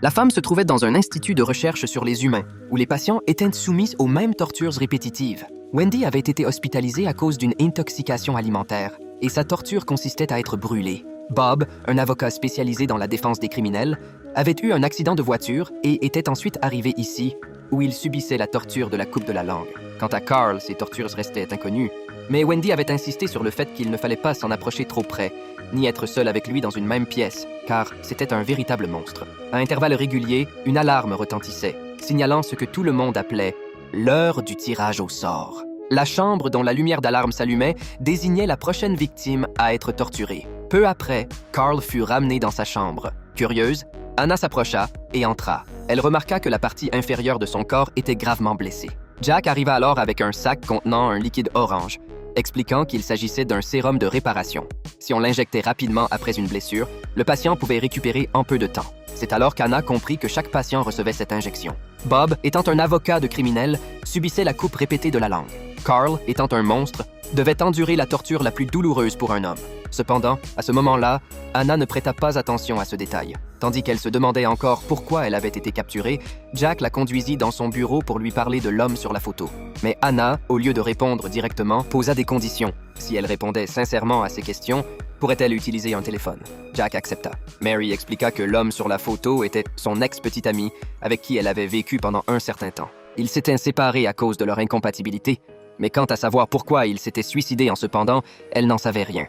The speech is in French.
La femme se trouvait dans un institut de recherche sur les humains, où les patients étaient soumis aux mêmes tortures répétitives. Wendy avait été hospitalisée à cause d'une intoxication alimentaire, et sa torture consistait à être brûlée. Bob, un avocat spécialisé dans la défense des criminels, avait eu un accident de voiture et était ensuite arrivé ici, où il subissait la torture de la coupe de la langue. Quant à Carl, ses tortures restaient inconnues, mais Wendy avait insisté sur le fait qu'il ne fallait pas s'en approcher trop près, ni être seul avec lui dans une même pièce, car c'était un véritable monstre. À intervalles réguliers, une alarme retentissait, signalant ce que tout le monde appelait l'heure du tirage au sort. La chambre dont la lumière d'alarme s'allumait désignait la prochaine victime à être torturée. Peu après, Carl fut ramené dans sa chambre. Curieuse, Anna s'approcha et entra. Elle remarqua que la partie inférieure de son corps était gravement blessée. Jack arriva alors avec un sac contenant un liquide orange, expliquant qu'il s'agissait d'un sérum de réparation. Si on l'injectait rapidement après une blessure, le patient pouvait récupérer en peu de temps. C'est alors qu'Anna comprit que chaque patient recevait cette injection. Bob, étant un avocat de criminels, subissait la coupe répétée de la langue. Carl, étant un monstre, devait endurer la torture la plus douloureuse pour un homme. Cependant, à ce moment-là, Anna ne prêta pas attention à ce détail. Tandis qu'elle se demandait encore pourquoi elle avait été capturée, Jack la conduisit dans son bureau pour lui parler de l'homme sur la photo. Mais Anna, au lieu de répondre directement, posa des conditions. Si elle répondait sincèrement à ces questions, pourrait-elle utiliser un téléphone? Jack accepta. Mary expliqua que l'homme sur la photo était son ex-petite amie avec qui elle avait vécu pendant un certain temps. Ils s'étaient séparés à cause de leur incompatibilité, mais quant à savoir pourquoi il s'était suicidé en se pendant, elle n'en savait rien.